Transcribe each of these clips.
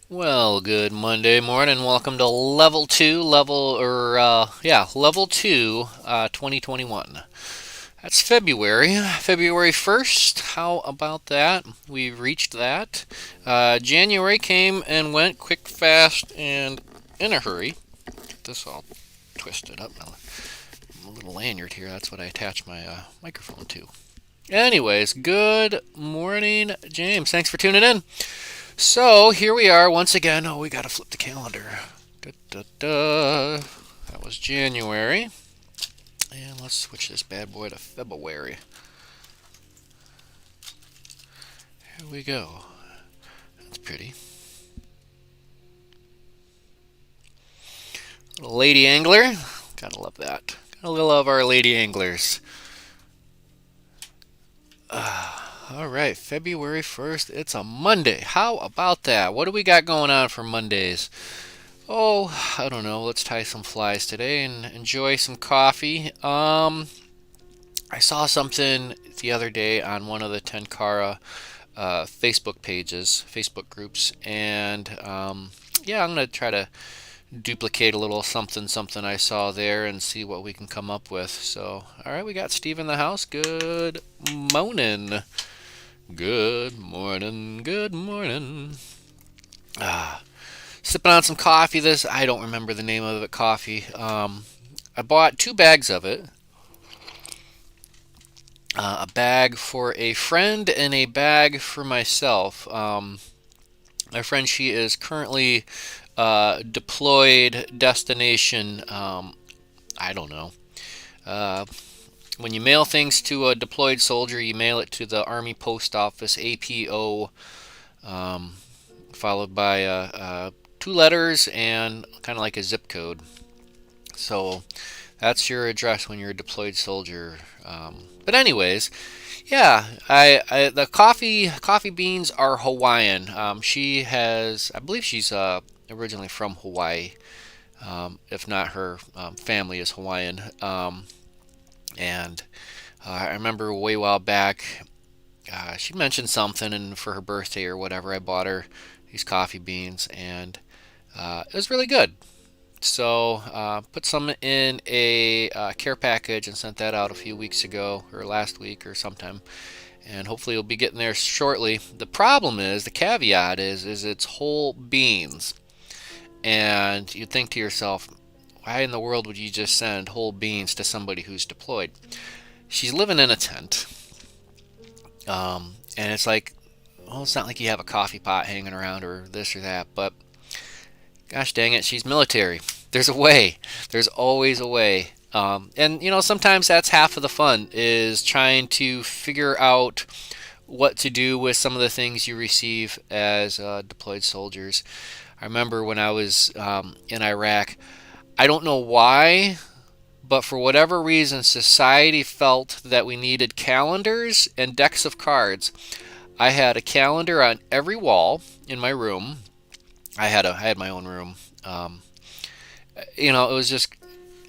Well, good Monday morning. Welcome to level 2, 2021. That's February 1st. How about that? We've reached that. January came and went quick, fast, and in a hurry. Get this all twisted up. My little lanyard here. That's what I attach my microphone to. Anyways, good morning, James. Thanks for tuning in. So here we are once again. Oh, we got to flip the calendar. Da, da, da. That was January. And let's switch this bad boy to February. Here we go. That's pretty. Little lady angler. Gotta love that. Gotta love our lady anglers. All right, February 1st. It's a Monday. How about that? What do we got going on for Mondays? Oh, I don't know. Let's tie some flies today and enjoy some coffee. I saw something the other day on one of the Tenkara Facebook pages, Facebook groups, and yeah, I'm gonna try to duplicate a little something I saw there and see what we can come up with. So, all right, we got Steve in the house. Good morning. Good morning. Good morning. Ah, sipping on some coffee. This I don't remember the name of it. Coffee. I bought 2 bags of it. A bag for a friend and a bag for myself. My friend, she is currently deployed destination. I don't know. Uh, when you mail things to a deployed soldier, you mail it to the Army Post Office, APO, um, followed by 2 letters and kind of like a zip code. So that's your address when you're a deployed soldier. But anyways, yeah, the coffee beans are Hawaiian. She has, I believe she's originally from Hawaii. If not, her family is Hawaiian. And I remember way while back, she mentioned something, and for her birthday or whatever, I bought her these coffee beans, and it was really good. So put some in a care package and sent that out a few weeks ago, or last week, or sometime, and hopefully you'll be getting there shortly. The problem is, the caveat is it's whole beans, and you think to yourself, why in the world would you just send whole beans to somebody who's deployed? She's living in a tent, and it's like, well, it's not like you have a coffee pot hanging around or this or that, but gosh dang it, she's military. There's a way. There's always a way. And sometimes that's half of the fun is trying to figure out what to do with some of the things you receive as deployed soldiers. I remember when I was in Iraq. I don't know why, but for whatever reason, society felt that we needed calendars and decks of cards. I had a calendar on every wall in my room. I had my own room. It was just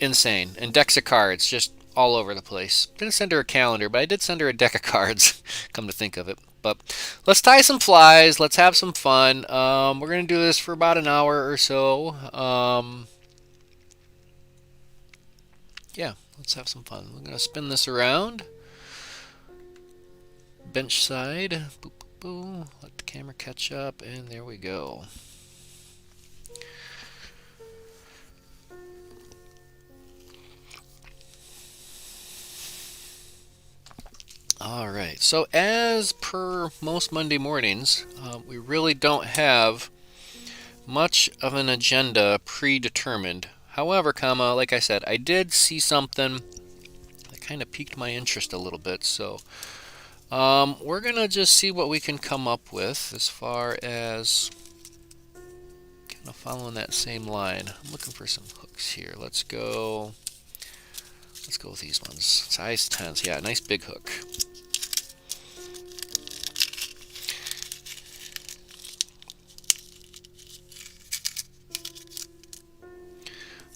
insane. And decks of cards just all over the place. Didn't send her a calendar, but I did send her a deck of cards, come to think of it. But let's tie some flies. Let's have some fun. We're going to do this for about an hour or so. Yeah, let's have some fun. We're going to spin this around. Bench side. Boop, boop, boop. Let the camera catch up, and there we go. All right. So as per most Monday mornings, we really don't have much of an agenda predetermined. However, like I said, I did see something that kind of piqued my interest a little bit. So we're gonna just see what we can come up with as far as kind of following that same line. I'm looking for some hooks here. Let's go. Let's go with these ones. Size 10s. Yeah, nice big hook.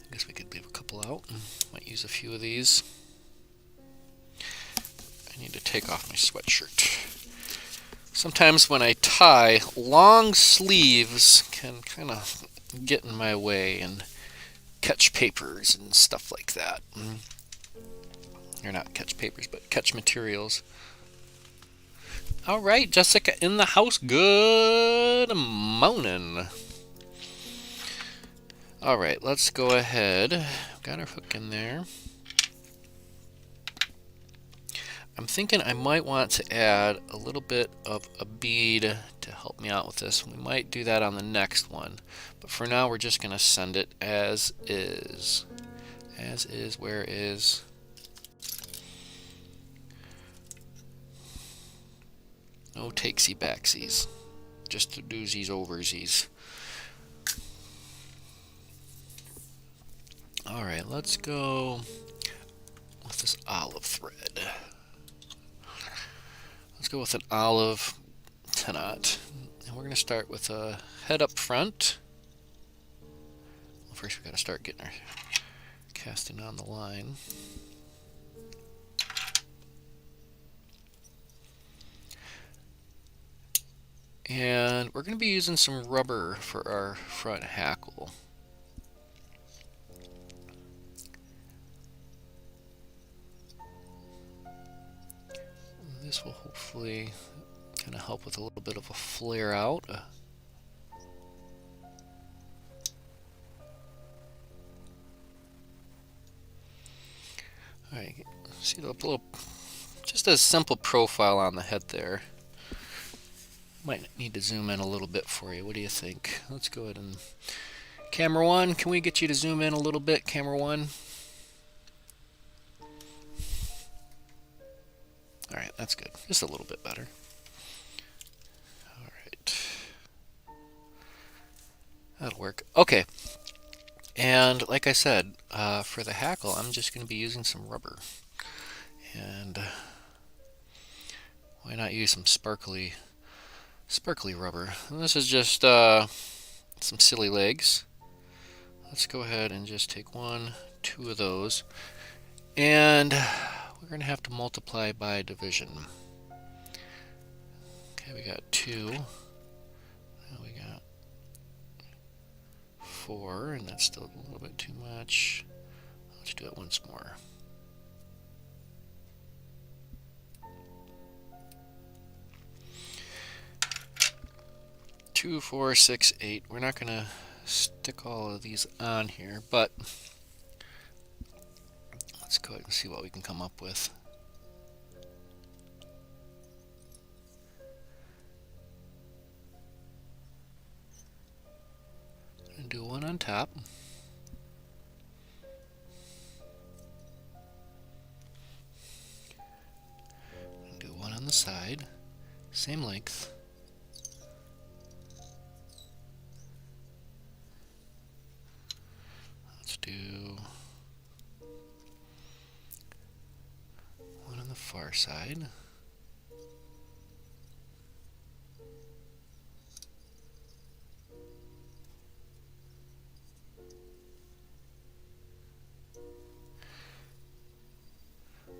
I guess we could leave a couple out. Might use a few of these. I need to take off my sweatshirt. Sometimes when I tie, long sleeves can kind of get in my way and catch papers and stuff like that. Or not catch papers, but catch materials. All right, Jessica in the house. Good morning. All right, let's go ahead. Got our hook in there. I'm thinking I might want to add a little bit of a bead to help me out with this. We might do that on the next one. But for now, we're just going to send it as is. As is, where is. No takesy backsies. Just to doozies oversies. Alright, let's go with this olive thread. Let's go with an olive 10-aught. And we're going to start with a head up front. Well, first we got to start getting our casting on the line. And we're going to be using some rubber for our front hackle. This will hopefully kind of help with a little bit of a flare out. Alright, see the little, just a simple profile on the head there. Might need to zoom in a little bit for you. What do you think? Let's go ahead and... Camera 1, can we get you to zoom in a little bit, camera 1? Alright, that's good. Just a little bit better. Alright. That'll work. Okay. And like I said, for the hackle, I'm just going to be using some rubber. And why not use some sparkly rubber? And this is just some silly legs. Let's go ahead and just take 1, 2 of those. And we're going to have to multiply by division. Okay, we got 2. Now we got 4, and that's still a little bit too much. Let's do it once more. 2, 4, 6, 8. We're not going to stick all of these on here, but let's go ahead and see what we can come up with. I'm going to do 1 on top. Do 1 on the side, same length. Let's do 1 on the far side.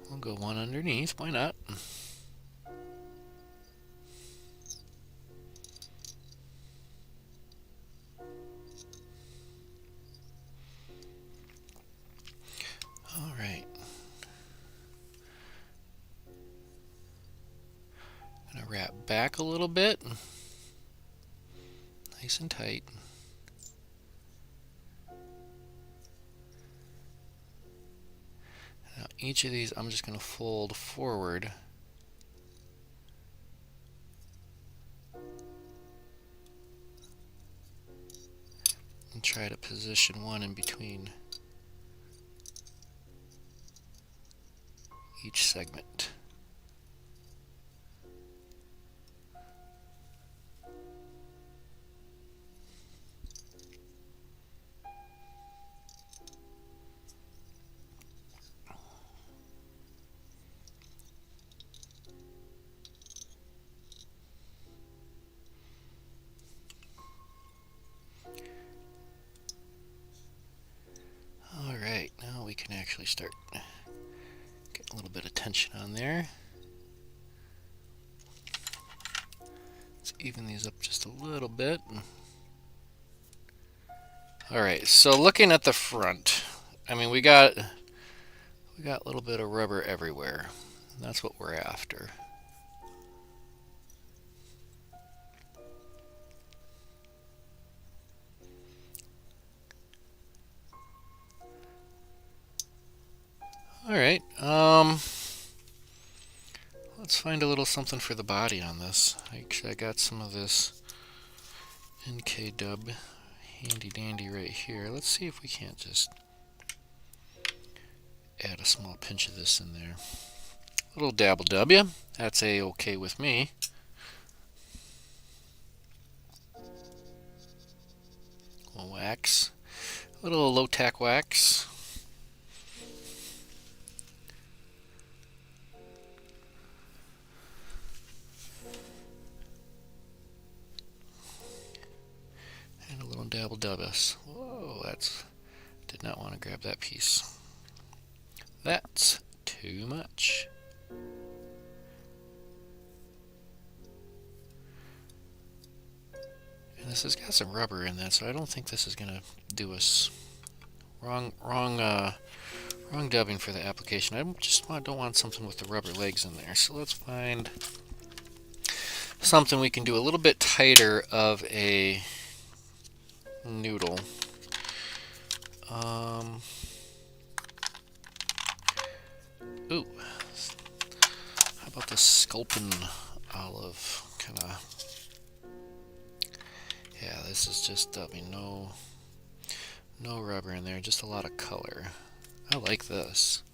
We'll go 1 underneath, why not? Alright. Gonna wrap back a little bit. Nice and tight. Now each of these I'm just going to fold forward. And try to position 1 in between each segment. Alright, now we can actually start getting a little bit of tension on there. even these up just a little bit. Alright, so looking at the front, I mean we got a little bit of rubber everywhere. That's what we're after. Alright, let's find a little something for the body on this. Actually, I got some of this NK dub handy dandy right here. Let's see if we can't just add a small pinch of this in there. A little dabble W, that's a-okay with me. A little wax, a little low-tack wax. And a little dabble W. Whoa, that's, did not want to grab that piece. That's too much. And this has got some rubber in that, so I don't think this is gonna do us wrong dubbing for the application. I just don't want something with the rubber legs in there. So let's find something we can do a little bit tighter of a noodle. Ooh, how about the Sculpin olive kind of? Yeah, this is just dubbing. No rubber in there, just a lot of color. I like this.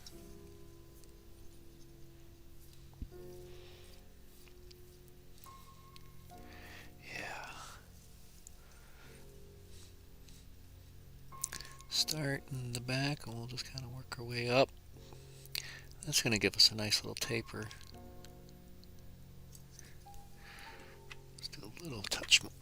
Yeah. Start in the back, and we'll just kind of work our way up. That's going to give us a nice little taper. Let's do a little touch more.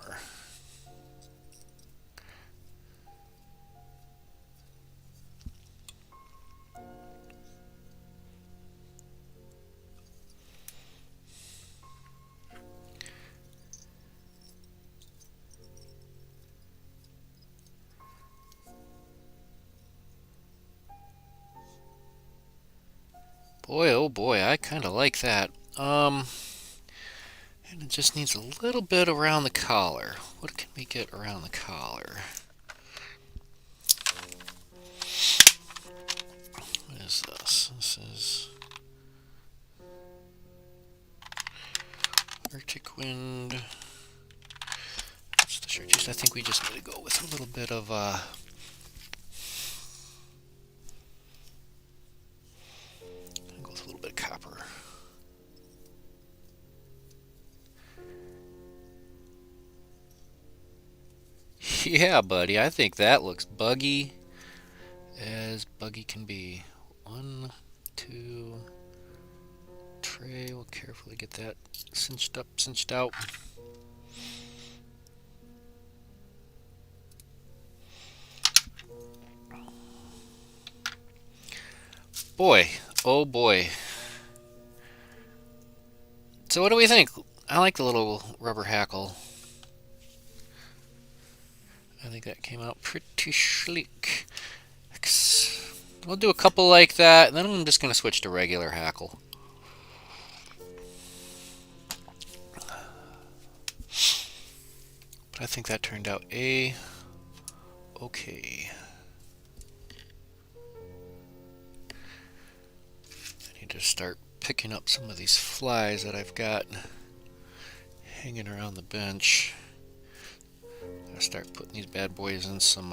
Boy, oh boy, I kind of like that. And it just needs a little bit around the collar. What can we get around the collar? What is this? This is Arctic Wind. That's the shirt. I think we just need to go with a little bit of copper. Yeah, buddy, I think that looks buggy as buggy can be. 1, 2, tray. We'll carefully get that cinched up, cinched out. Boy, oh boy. So what do we think? I like the little rubber hackle. I think that came out pretty sleek. We'll do a couple like that, and then I'm just going to switch to regular hackle. But I think that turned out okay. I need to start picking up some of these flies that I've got hanging around the bench. I'll start putting these bad boys in some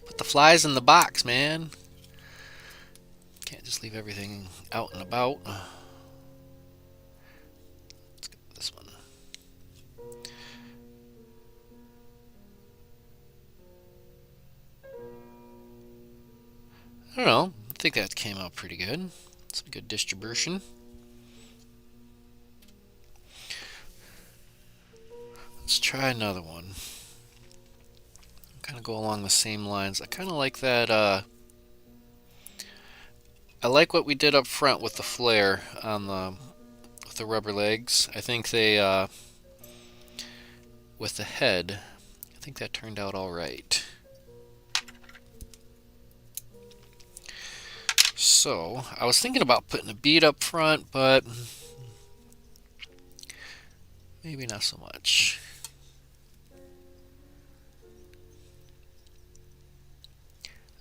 put the flies in the box, man. Can't just leave everything out and about. Let's get this one. I don't know. I think that came out pretty good. Some good distribution. Let's try another one. Kind of go along the same lines. I kind of like that. I like what we did up front with the flare on the the rubber legs. I think they, with the head, I think that turned out all right. So, I was thinking about putting a bead up front, but maybe not so much.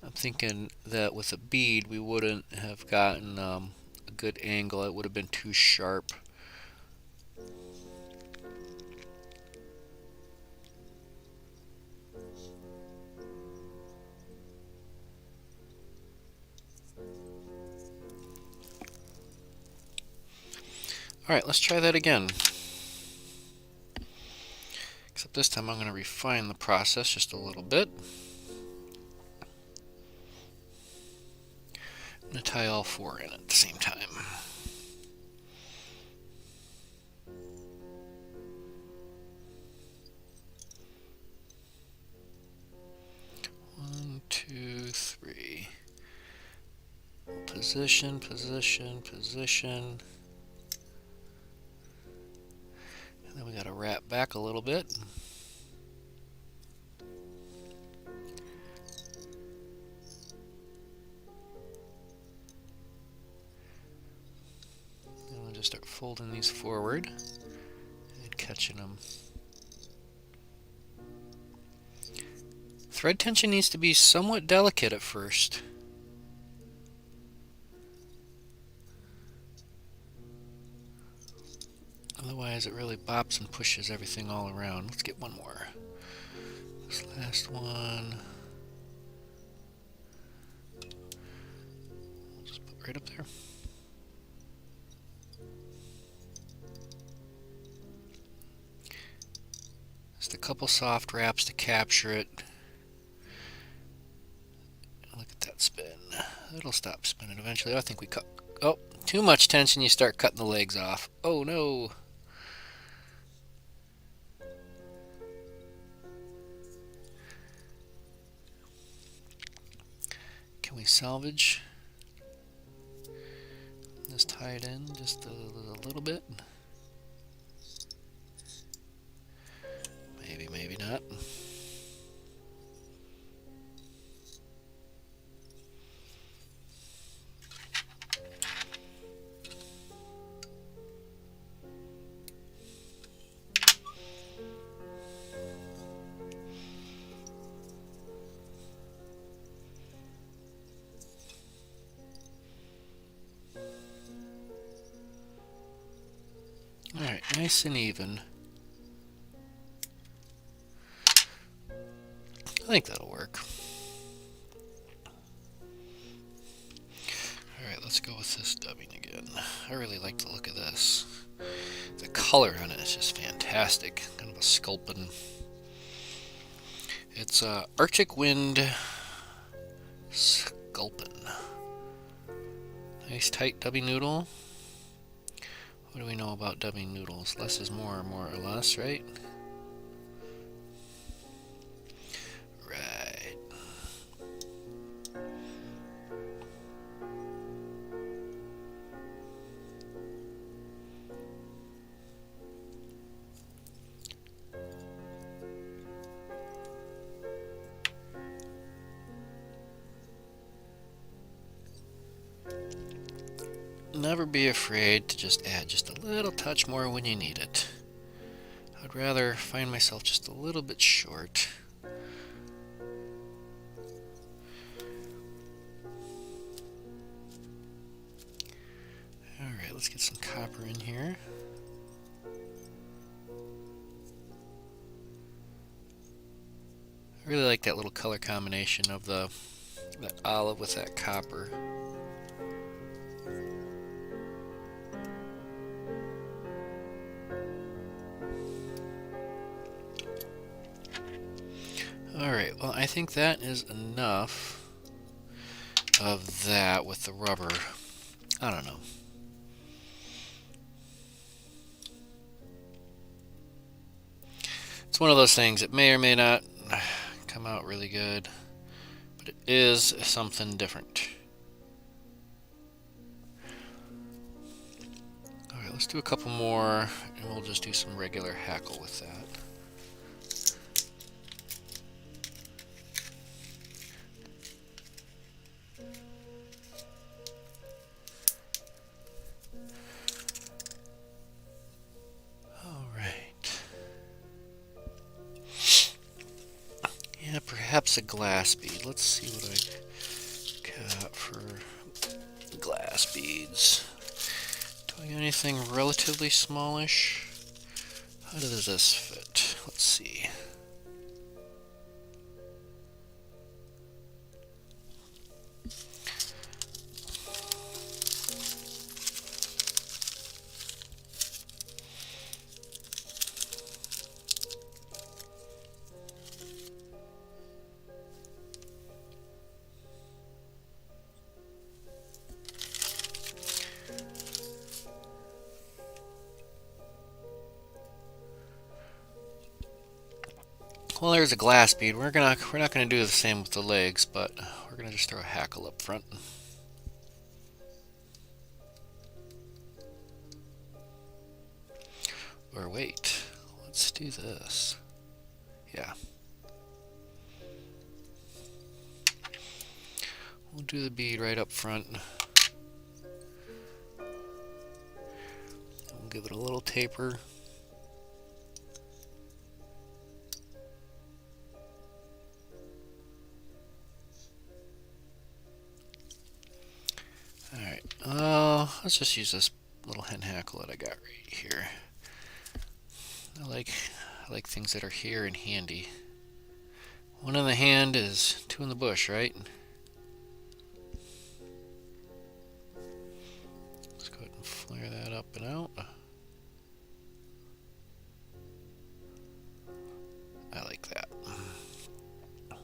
I'm thinking that with a bead we wouldn't have gotten a good angle. It would have been too sharp. Alright, let's try that again. Except this time I'm going to refine the process just a little bit. I'm going to tie all four in at the same time. One, two, three. Position, position, position. And then we got to wrap back a little bit. And we'll just start folding these forward and catching them. Thread tension needs to be somewhat delicate at first. Otherwise it really bops and pushes everything all around. Let's get one more. This last one. I'll just put right up there. Just a couple soft wraps to capture it. Look at that spin. It'll stop spinning eventually. I think we cut. Oh, too much tension, you start cutting the legs off. Oh no. Can we salvage this, tie it in just a little bit? Maybe, maybe not. Alright, nice and even. I think that'll work. Alright, let's go with this dubbing again. I really like the look of this. The color on it is just fantastic. Kind of a sculpin. It's Arctic Wind Sculpin. Nice tight dubbing noodle. What do we know about dubbing noodles? Less is more or less, right? Right. Never be afraid to just add just a little touch more when you need it. I'd rather find myself just a little bit short. Alright, let's get some copper in here. I really like that little color combination of that olive with that copper. Alright, well I think that is enough of that with the rubber. I don't know. It's one of those things that may or may not come out really good, but it is something different. Alright, let's Let's do a couple more, and we'll just do some regular hackle with that. Yeah, perhaps a glass bead. Let's see what I got for glass beads. Do I got anything relatively smallish? How does this fit? Let's see. Well, there's a glass bead. We're not gonna do the same with the legs, but we're gonna just throw a hackle up front. Or wait, let's do this. Yeah. We'll do the bead right up front. We'll give it a little taper. Alright, let's just use this little hen hackle that I got right here. I like things that are here and handy. One in the hand is two in the bush, right? Let's go ahead and flare that up and out. I like that. I'm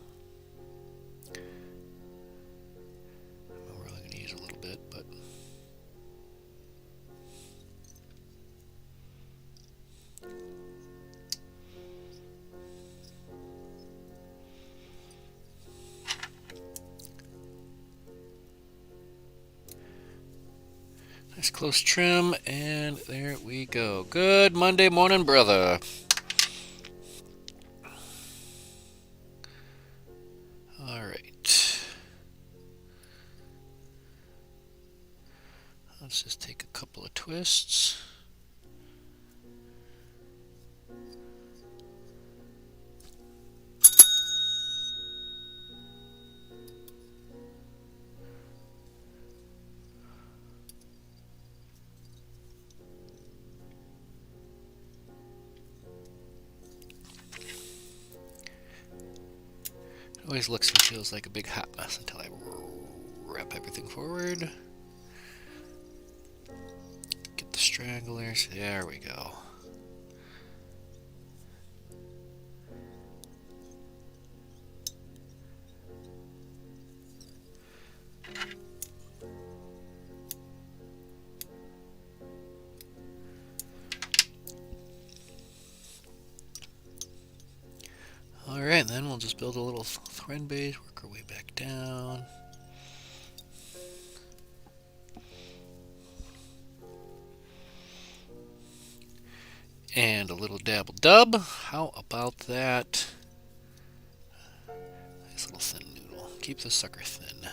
really going to use a little bit, but nice close trim, and there we go. Good Monday morning, brother. Alright. Let's just take a couple of twists. It always looks and feels like a big hot mess until I wrap everything forward. Get the stragglers. There we go. Alright, then we'll just build a little thread base, work our way back down. And a little dabble dub. How about that? Nice little thin noodle. Keep this sucker thin.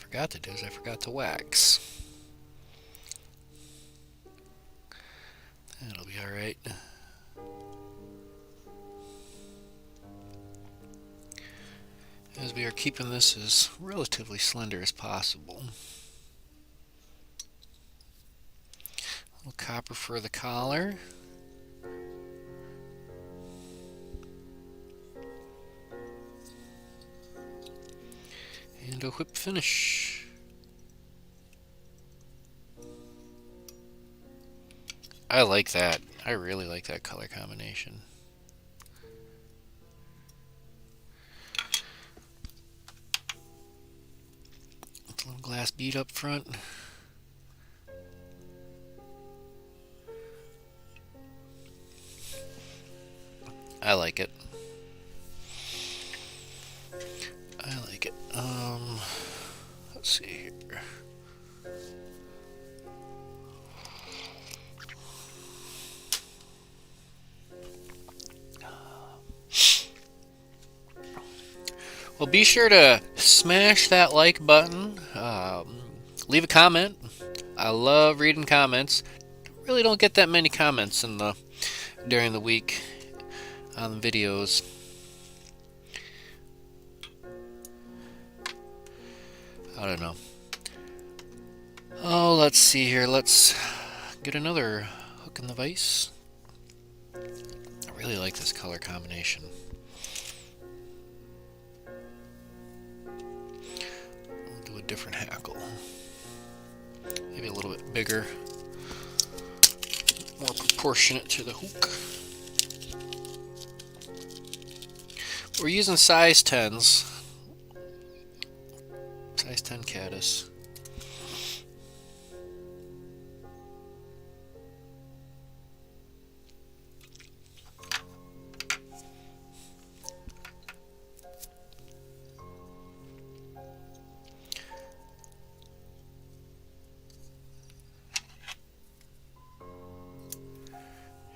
Forgot to do is I forgot to wax. That'll be alright. As we are keeping this as relatively slender as possible. A little copper for the collar. And a whip finish. I like that. I really like that color combination. With a little glass bead up front. I like it. I like it. Let's see here. Well, be sure to smash that like button. Leave a comment. I love reading comments. Really don't get that many comments during the week on the videos. I don't know. Oh, let's see here. Let's get another hook in the vise. I really like this color combination. We'll do a different hackle. Maybe a little bit bigger. More proportionate to the hook. We're using size 10s. Size 10 caddis.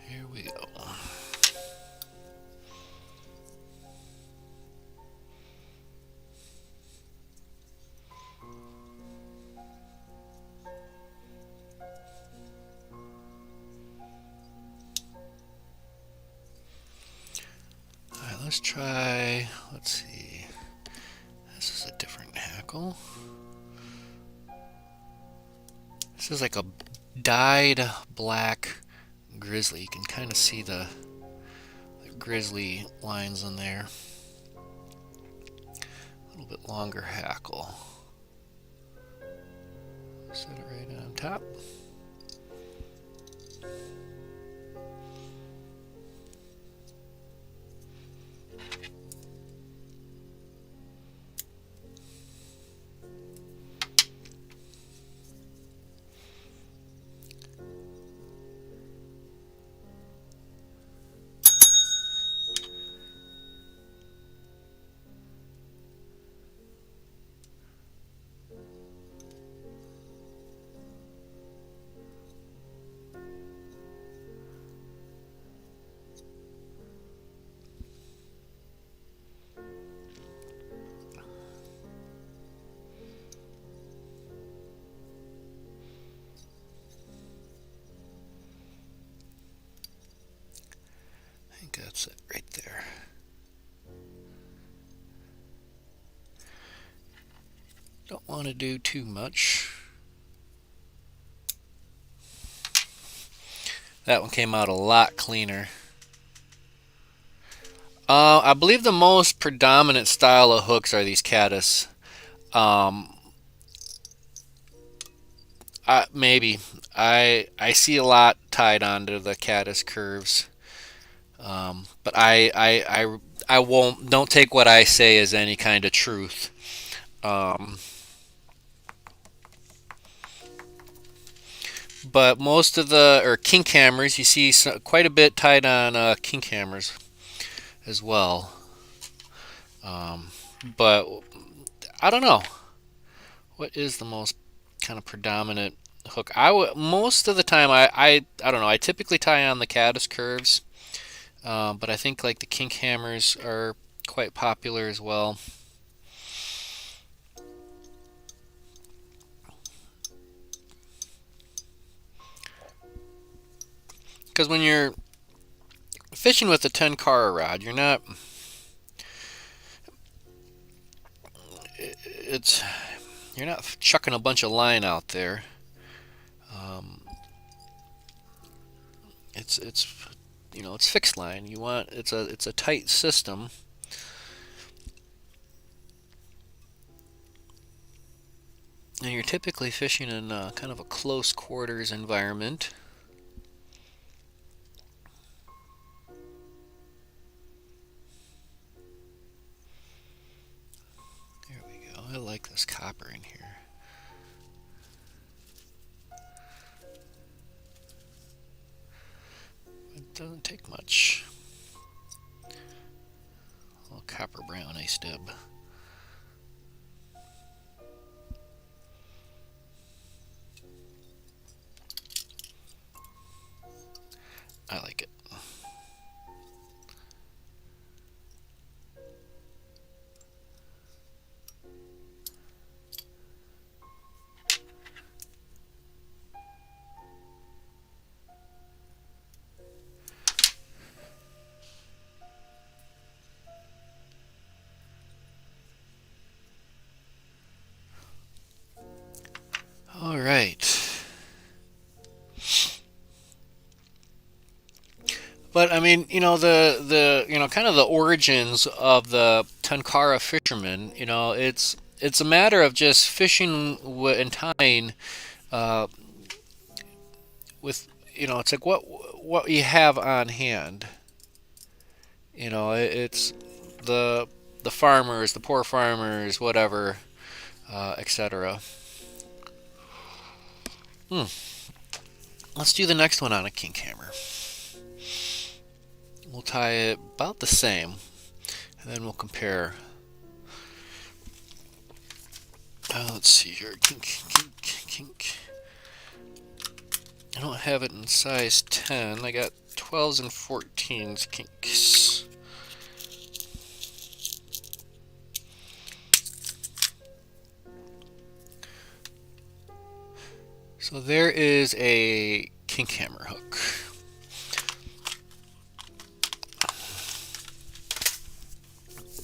Here we go. Let's try, let's see, this is a different hackle. This is like a dyed black grizzly. You can kind of see the grizzly lines in there. A little bit longer hackle. Set it right on top. I think that's it right there. Don't want to do too much. That one came out a lot cleaner. I believe the most predominant style of hooks are these caddis. Maybe I see a lot tied onto the caddis curves, but I won't. Don't take what I say as any kind of truth. But most of the kink hammers, you see quite a bit tied on kink hammers as well. But I don't know. What is the most kind of predominant hook? Most of the time I don't know. I typically tie on the caddis curves, but I think like the kink hammers are quite popular as well. Because when you're fishing with a 10 car rod, you're not. You're not chucking a bunch of line out there. It's it's fixed line. It's a tight system. And you're typically fishing in kind of a close quarters environment. There we go. I like this copper in here. It doesn't take much. copper brown ice dip. I like it. All right. But I mean, kind of the origins of the Tenkara fishermen. It's a matter of just fishing and tying uh, with. It's like what you have on hand. It's the the farmers, the poor farmers, whatever, etc. Hmm. Let's do the next one on a kink hammer. We'll tie it about the same, and then we'll compare. Let's see here. Kink, kink, kink. I don't have it in size 10. I got 12s and 14s kinks. So there is a kink hammer hook.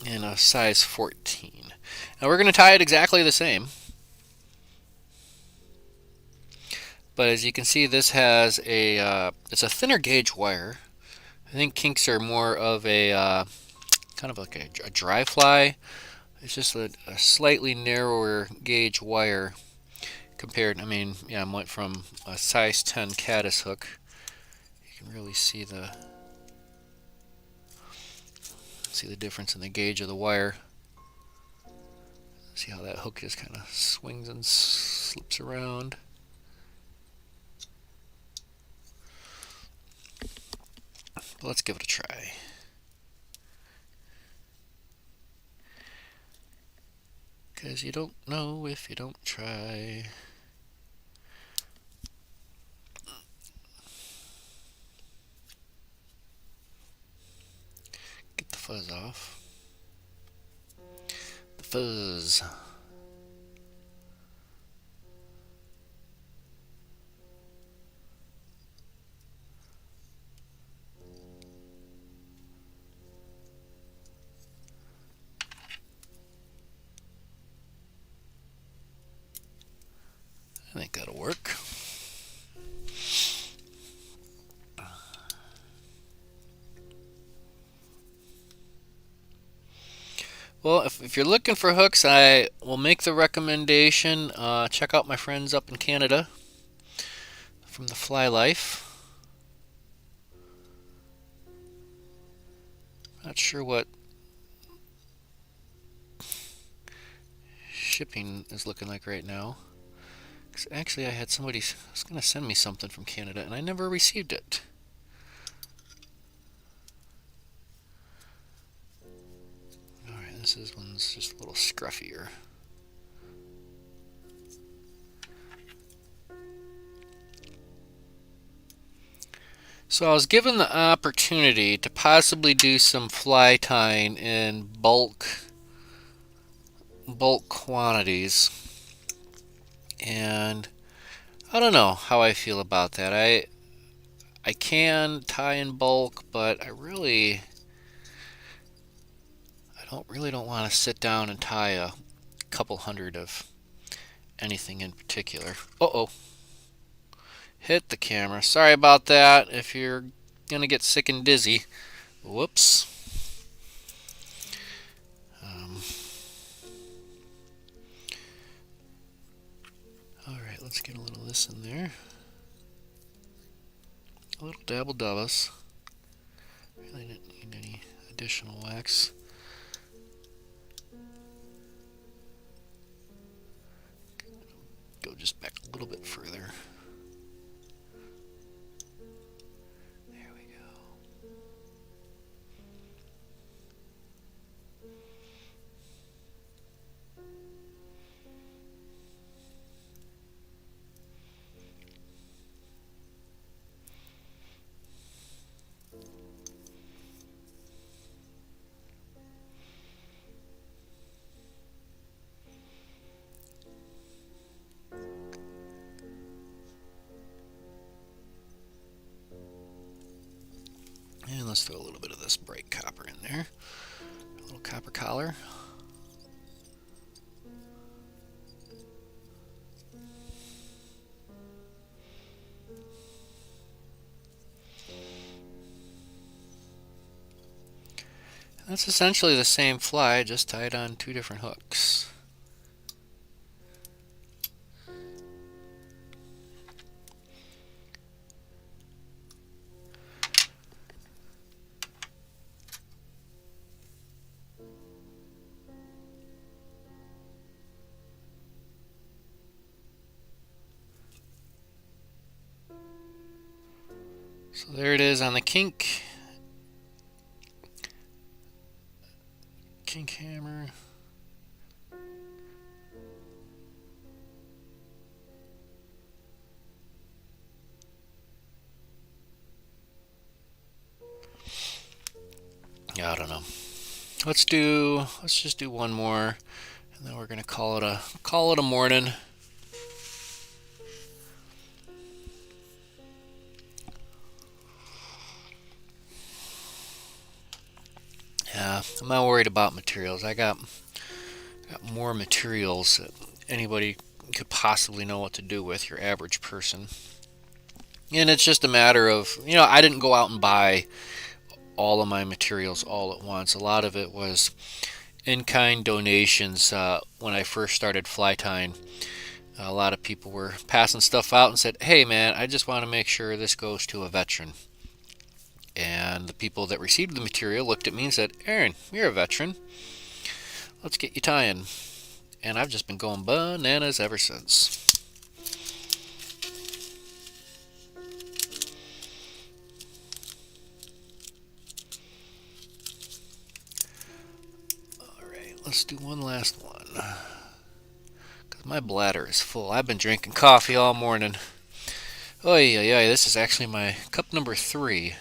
In a size 14. Now we're going to tie it exactly the same. But as you can see, this has it's a thinner gauge wire. I think kinks are more of a kind of like a dry fly. It's just a slightly narrower gauge wire compared. I mean, yeah, I went from a size 10 caddis hook. You can really see the difference in the gauge of the wire. See how that hook just kind of swings and slips around. But let's give it a try. Because you don't know if you don't try. Get the fuzz off. The fuzz. I think that'll work. Well, if you're looking for hooks, I will make the recommendation. Check out my friends up in Canada from the Fly Life. Not sure what shipping is looking like right now. 'Cause actually, I had somebody was going to send me something from Canada, and I never received it. Alright, this one's just a little scruffier. So I was given the opportunity to possibly do some fly tying in bulk quantities, and I don't know how I feel about that. I can tie in bulk, but I don't want to sit down and tie a couple hundred of anything in particular. Uh-oh. Hit the camera. Sorry about that. If you're gonna get sick and dizzy. Whoops. Alright, let's get a little of this in there. A little dabble dubbles. Really didn't need any additional wax. Go just back a little bit further. There we go. And let's throw a little bit of this bright copper in there. A little copper collar. That's essentially the same fly, just tied on 2 different hooks. So there it is on the kink hammer. Yeah, I don't know. Let's just do one more, and then we're gonna call it a morning. Yeah, I'm not worried about materials. I got more materials that anybody could possibly know what to do with, your average person. And it's just a matter of, I didn't go out and buy all of my materials all at once. A lot of it was in-kind donations. When I first started fly tying, a lot of people were passing stuff out and said, "Hey man, I just want to make sure this goes to a veteran." And the people that received the material looked at me and said, "Aaron, you're a veteran. Let's get you tying." And I've just been going bananas ever since. Alright, let's do one last one. Because my bladder is full. I've been drinking coffee all morning. Oy, oy, oy, this is actually my cup number 3.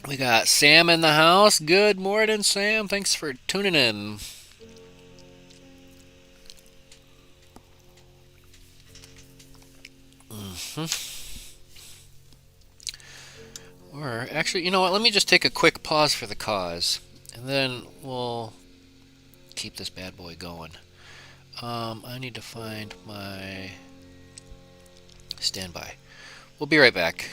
We got Sam in the house. Good morning, Sam. Thanks for tuning in. Or actually, you know what? Let me just take a quick pause for the cause, and then we'll keep this bad boy going. I need to find my standby. We'll be right back.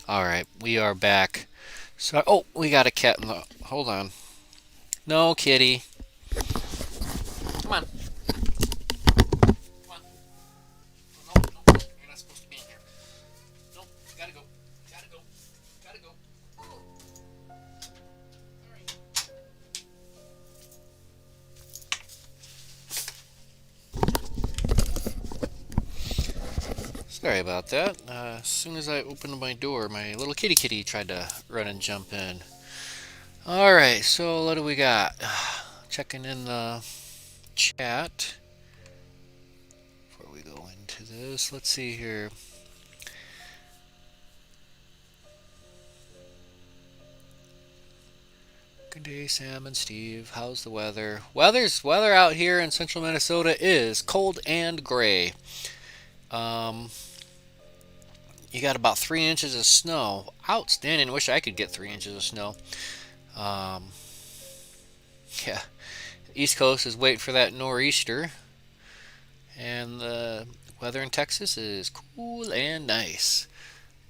All right, we are back. So, oh, we got a cat in the. Hold on. No, kitty. Come on. Come on. No, no, no. You're not supposed to be in here. No, gotta go. Gotta go. Gotta go. All right. Sorry about that. As soon as I opened my door, my little kitty tried to run and jump in. Alright, so what do we got? checking in the chat before we go into this. Let's see here. Good day, Sam and Steve. How's the weather? Weather out here in central Minnesota is cold and gray. You got about 3 inches of snow. Outstanding. Wish I could get 3 inches of snow. Yeah, East Coast is waiting for that nor'easter, and the weather in Texas is cool and nice.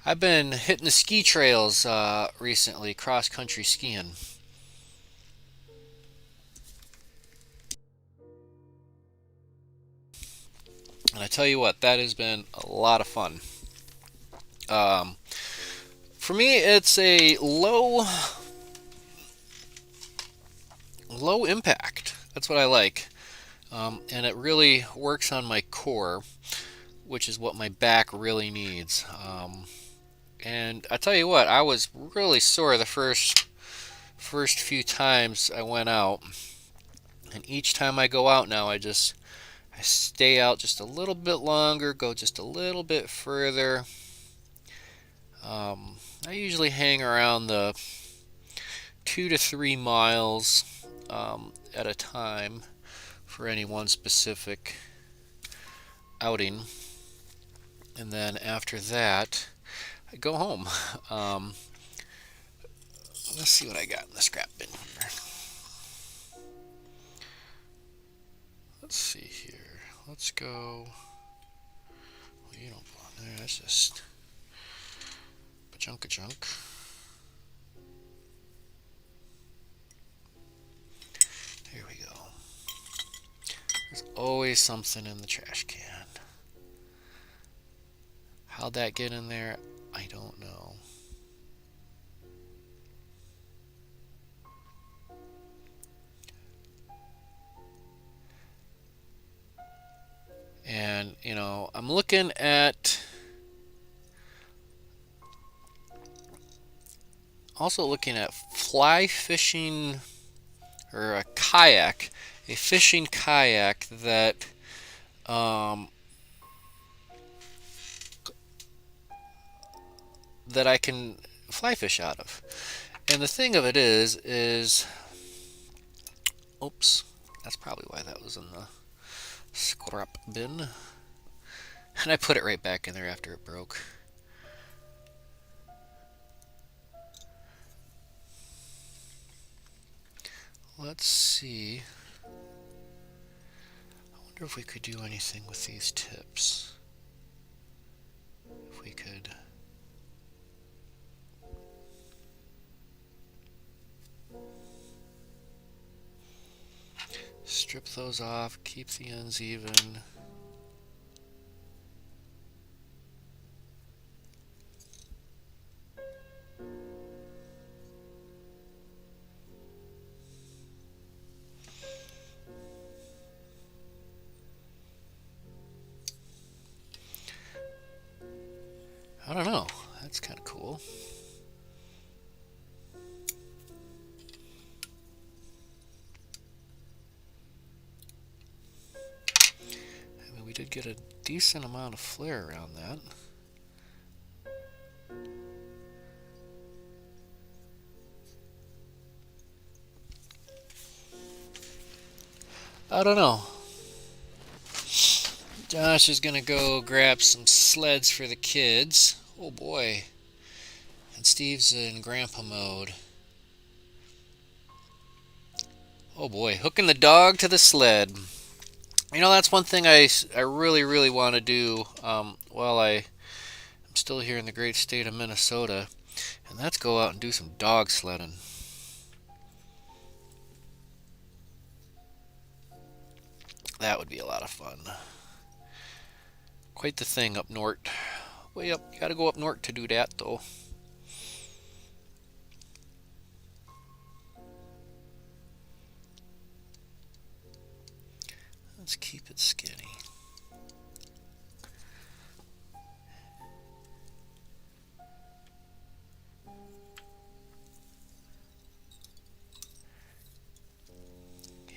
I've been hitting the ski trails recently, cross-country skiing. And I tell you what, that has been a lot of fun. For me, it's a low impact. That's what I like. And it really works on my core, which is what my back really needs. And I tell you what, I was really sore the first few times I went out. And each time I go out now, I stay out just a little bit longer, go just a little bit further. I usually hang around the 2 to 3 miles at a time for any one specific outing. And then after that, I go home. Let's see what I got in the scrap bin here. Let's see here. Let's go. Well, you don't belong there. That's just junk. Here we go. There's always something in the trash can. How'd that get in there? I don't know. And, I'm looking at fly fishing, or a fishing kayak that that I can fly fish out of. And the thing of it is oops, that's probably why that was in the scrap bin. And I put it right back in there after it broke. Let's see. I wonder if we could do anything with these tips. If we could strip those off, keep the ends even. I don't know. That's kind of cool. I mean, we did get a decent amount of flare around that. I don't know. Josh is going to go grab some sleds for the kids. Oh boy. And Steve's in grandpa mode. Oh boy, hooking the dog to the sled. That's one thing I really want to do while I'm still here in the great state of Minnesota. And that's go out and do some dog sledding. That would be a lot of fun. Quite the thing up north. Way up. You gotta go up north to do that, though. Let's keep it skinny.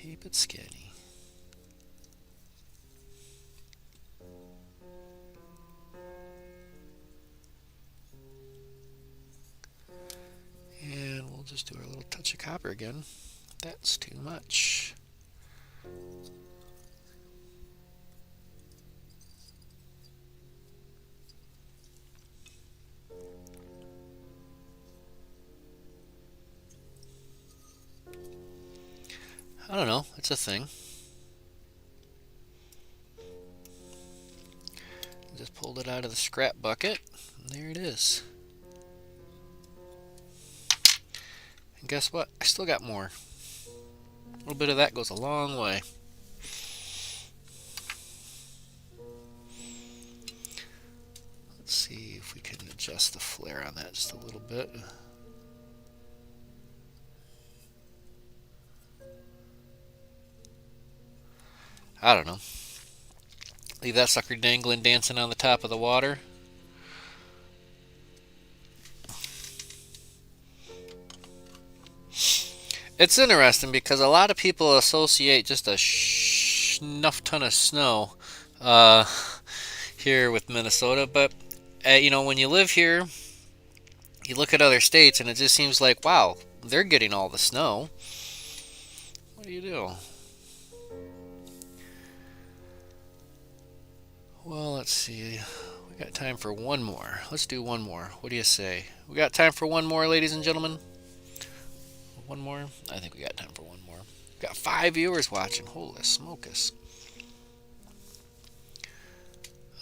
Keep it skinny. And we'll just do our little touch of copper again. That's too much. I don't know, it's a thing. Just pulled it out of the scrap bucket, and there it is. And guess what? I still got more. A little bit of that goes a long way. Let's see if we can adjust the flare on that just a little bit. I don't know. Leave that sucker dangling, dancing on the top of the water. It's interesting because a lot of people associate just a snuff ton of snow here with Minnesota, but you know, when you live here, you look at other states and it just seems like, wow, they're getting all the snow. What do you do? Well, let's see. We got time for one more. Let's do one more. What do you say? We got time for one more, ladies and gentlemen? One more? I think we got time for one more. We got 5 viewers watching. Holy smokus.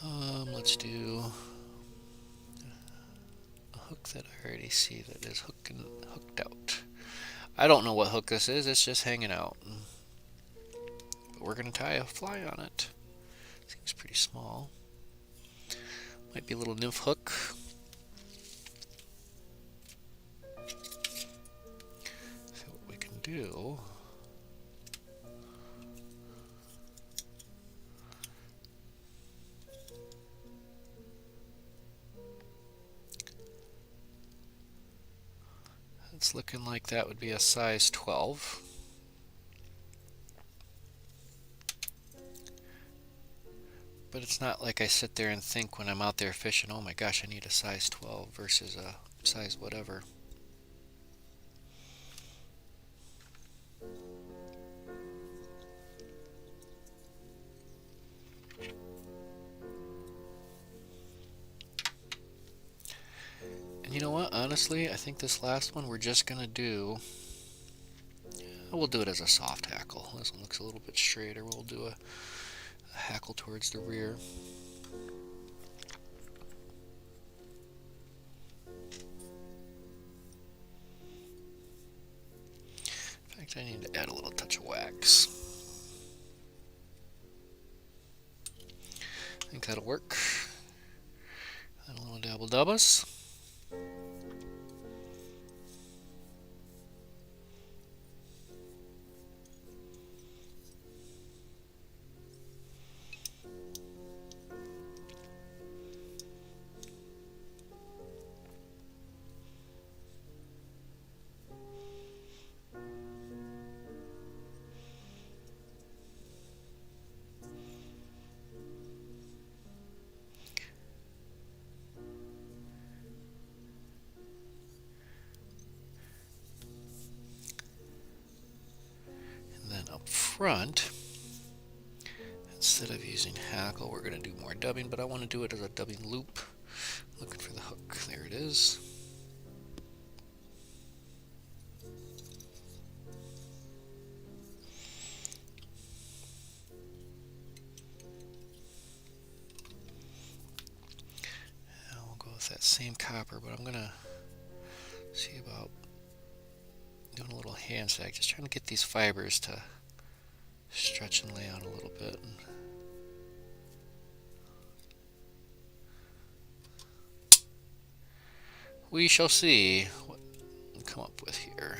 Let's do a hook that I already see that is hooked out. I don't know what hook this is. It's just hanging out. But we're going to tie a fly on it. Seems pretty small. Might be a little nymph hook. See what we can do. It's looking like that would be a size 12. But it's not like I sit there and think when I'm out there fishing, oh my gosh, I need a size 12 versus a size whatever. And you know what? Honestly, I think this last one we're just going to do, we'll do it as a soft hackle. This one looks a little bit straighter. We'll do a hackle towards the rear. In fact, I need to add a little touch of wax. I think that'll work. And a little dabble dubbas. Up front, instead of using hackle, we're going to do more dubbing, but I want to do it as a dubbing loop. Looking for the hook. There it is. Now we'll go with that same copper, but I'm going to see about doing a little hand sag, just trying to get these fibers to stretch and lay out a little bit. We shall see what we come up with here.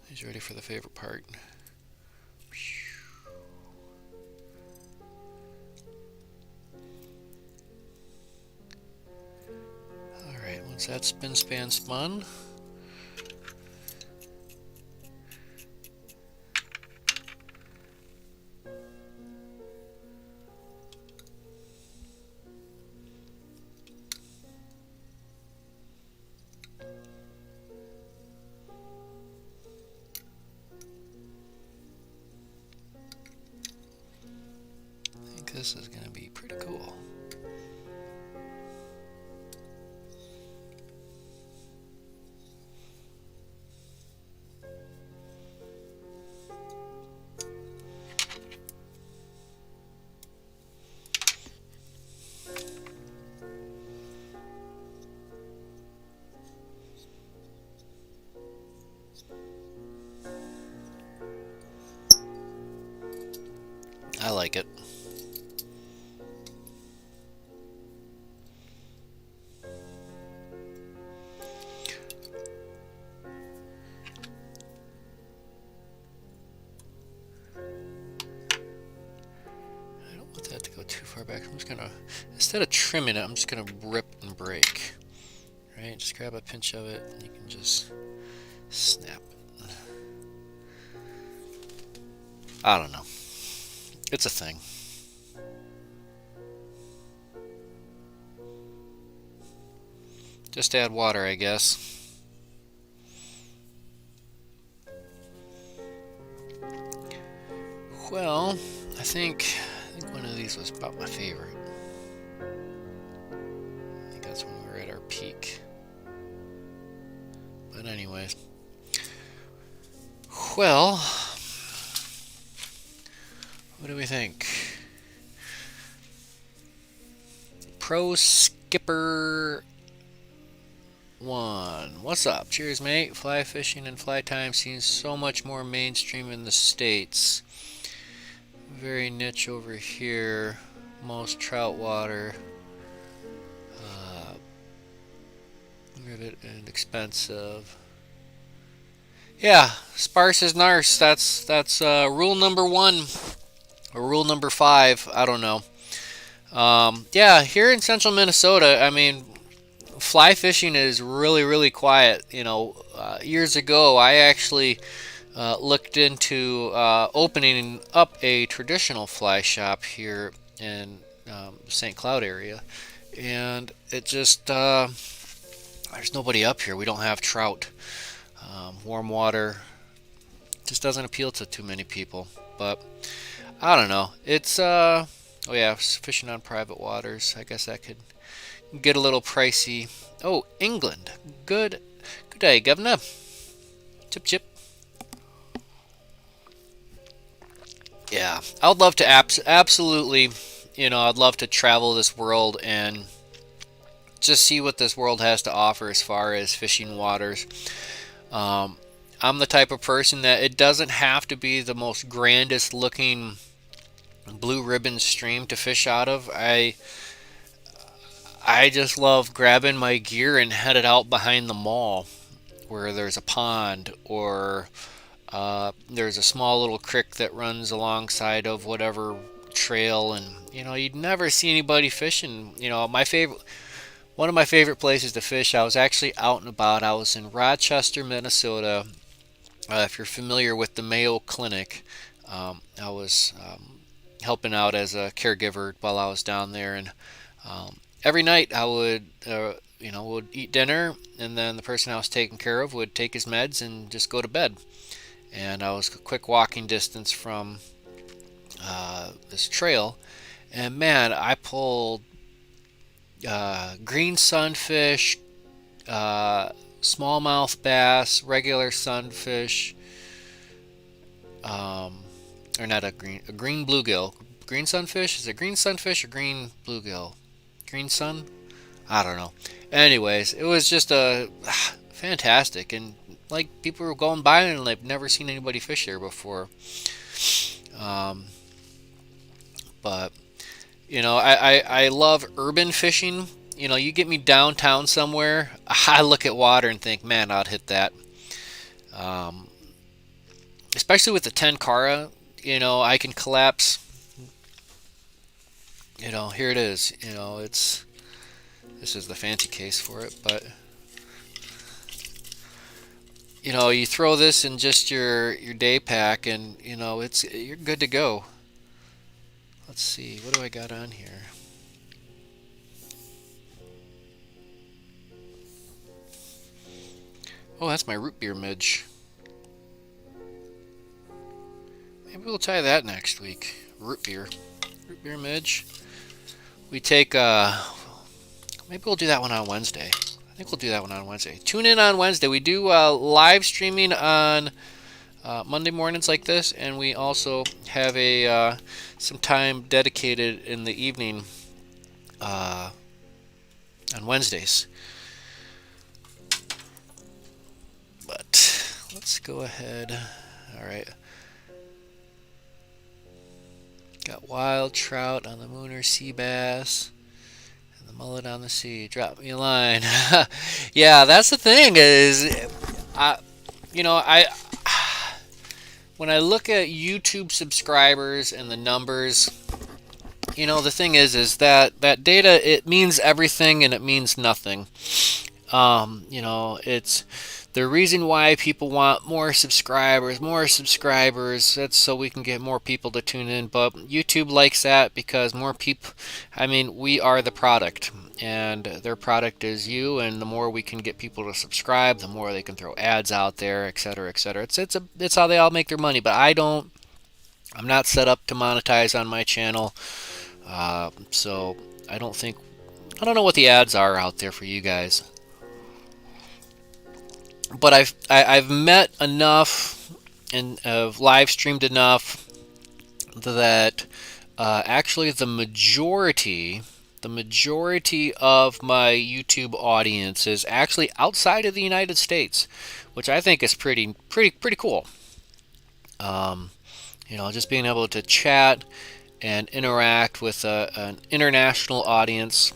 He's ready for the favorite part. Is that spin, span, spun? I think this is going to be pretty cool. I like it. I don't want that to go too far back. I'm just gonna, instead of trimming it, I'm just gonna rip and break. Right? Just grab a pinch of it and you can just snap it. I don't know. It's a thing. Just add water, I guess. Well, I think one of these was about my favorite. I think that's when we were at our peak. But anyways. Well, what do we think? Pro Skipper 1. What's up? Cheers, mate. Fly fishing and fly time seems so much more mainstream in the States. Very niche over here. Most trout water. Rivet and expensive. Yeah, sparse as narce. That's rule number 1 or rule number 5. I don't know. Yeah, here in central Minnesota, I mean, fly fishing is really quiet. You know, years ago, I actually looked into opening up a traditional fly shop here in the St. Cloud area, and it just there's nobody up here. We don't have trout. Warm water just doesn't appeal to too many people. But I don't know. It's oh yeah, fishing on private waters. I guess that could get a little pricey. Oh, England. Good day, Governor. Chip chip. Yeah, I would love to absolutely, you know, I'd love to travel this world and just see what this world has to offer as far as fishing waters. I'm the type of person that it doesn't have to be the most grandest looking blue ribbon stream to fish out of. I just love grabbing my gear and headed out behind the mall where there's a pond or there's a small little creek that runs alongside of whatever trail, and you know you'd never see anybody fishing. You know, one of my favorite places to fish. I was actually out and about. I was in Rochester, Minnesota. If you're familiar with the Mayo Clinic, I was helping out as a caregiver while I was down there, and every night I would, would eat dinner, and then the person I was taking care of would take his meds and just go to bed. And I was a quick walking distance from this trail, and man, I pulled green sunfish, smallmouth bass, regular sunfish, or not a green bluegill. Green sunfish? Is it green sunfish or green bluegill? Green sun? I don't know. Anyways, it was just fantastic, and like people were going by and they've never seen anybody fish there before. But you know, I love urban fishing. You know, you get me downtown somewhere, I look at water and think, man, I'd hit that. Especially with the 10 Cara, you know, I can collapse. You know, here it is. You know, this is the fancy case for it, but you throw this in just your day pack, and you're good to go. Let's see, what do I got on here? Oh, that's my root beer midge. Maybe we'll try that next week. Root beer midge. We take maybe we'll do that one on Wednesday. I think we'll do that one on Wednesday. Tune in on Wednesday. We do live streaming on Monday mornings like this, and we also have a some time dedicated in the evening on Wednesdays. But let's go ahead. All right. Got wild trout on the Mooner sea bass. The mullet on the sea. Drop me a line. Yeah, that's the thing I, I when I look at YouTube subscribers and the numbers, the thing is that data, it means everything and it means nothing. It's the reason why people want more subscribers. That's so we can get more people to tune in. But YouTube likes that because more people, we are the product, and their product is you. And the more we can get people to subscribe, the more they can throw ads out there, etc., etc. It's how they all make their money. But I'm not set up to monetize on my channel, so I don't know what the ads are out there for you guys. But I've met enough and have live streamed enough that actually the majority of my YouTube audience is actually outside of the United States, which I think is pretty cool. Just being able to chat and interact with an international audience.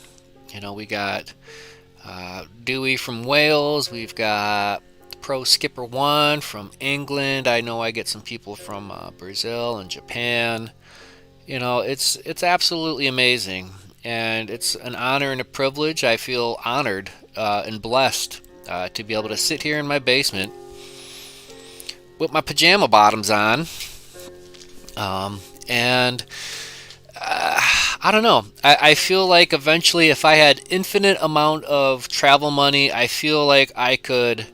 We got Dewey from Wales. We've got Pro Skipper 1 from England. I know I get some people from Brazil and Japan. It's absolutely amazing, and it's an honor and a privilege. I feel honored and blessed to be able to sit here in my basement with my pajama bottoms on, and I don't know. I feel like eventually, if I had infinite amount of travel money, I feel like I could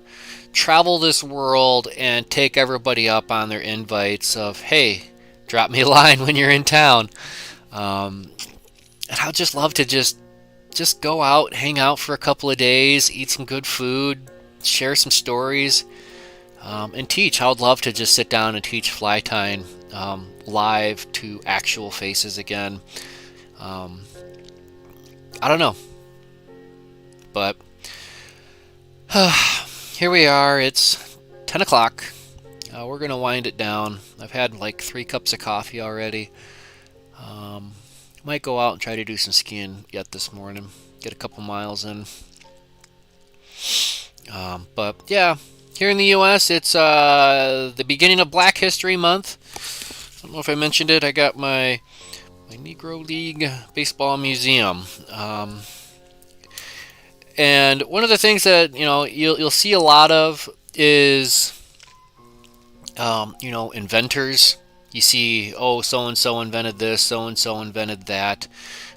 travel this world and take everybody up on their invites of, hey, drop me a line when you're in town. And I'd just love to just go out, hang out for a couple of days, eat some good food, share some stories, and teach. I would love to just sit down and teach fly tying live to actual faces again. I don't know, but here we are. It's 10 o'clock. We're gonna wind it down. I've had like 3 cups of coffee already. Might go out and try to do some skiing yet this morning, get a couple miles in. But yeah, here in the US, it's the beginning of Black History Month. I don't know if I mentioned it. I got my Negro League Baseball Museum. And one of the things that you'll see a lot of is inventors. You see, oh, so and so invented this, so and so invented that.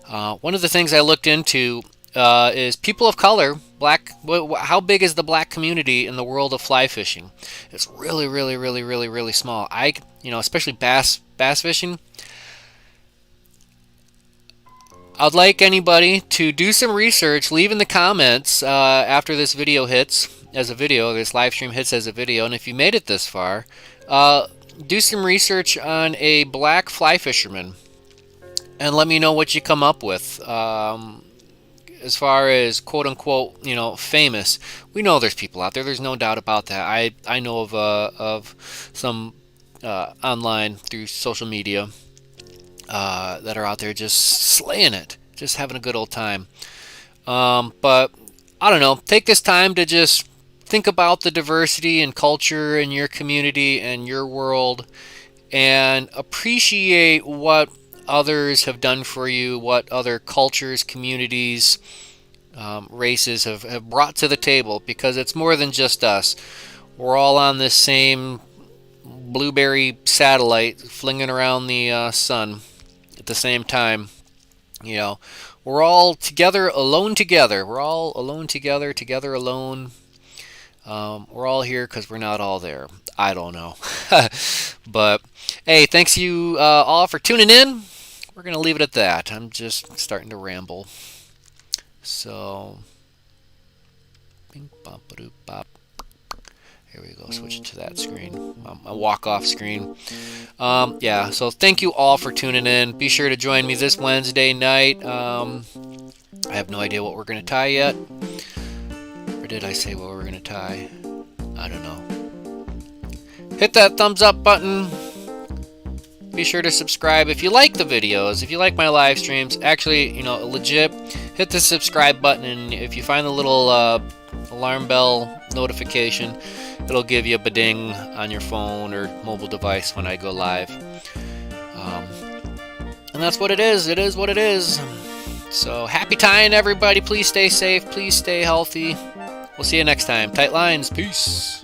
One of the things I looked into is people of color, black. How big is the black community in the world of fly fishing? It's really, really, really, really, really small. Especially bass fishing. I'd like anybody to do some research, leave in the comments after this video hits as a video, this live stream hits as a video, and if you made it this far, do some research on a black fly fisherman and let me know what you come up with. As far as quote unquote, famous, we know there's people out there. There's no doubt about that. I know of some online through social media that are out there just slaying it, just having a good old time. But I don't know. Take this time to just think about the diversity and culture in your community and your world, and appreciate what others have done for you, what other cultures, communities, races have brought to the table, because it's more than just us. we're all on this same blueberry satellite flinging around the sun at the same time. You know, we're all together, alone together. We're all alone together, together alone. We're all here because we're not all there. I don't know. But hey, thanks you all for tuning in. We're going to leave it at that. I'm just starting to ramble. So, bing, bop, ba, doop, bop. Here we go. Switch it to that screen. A walk-off screen. Yeah. So thank you all for tuning in. Be sure to join me this Wednesday night. I have no idea what we're gonna tie yet. Or did I say what we're gonna tie? I don't know. Hit that thumbs up button. Be sure to subscribe if you like the videos. If you like my live streams, actually, legit, hit the subscribe button, and if you find the little alarm bell notification, it'll give you a ba-ding on your phone or mobile device when I go live. And that's what it is. It is what it is. So happy tying, everybody. Please stay safe. Please stay healthy. We'll see you next time. Tight lines. Peace.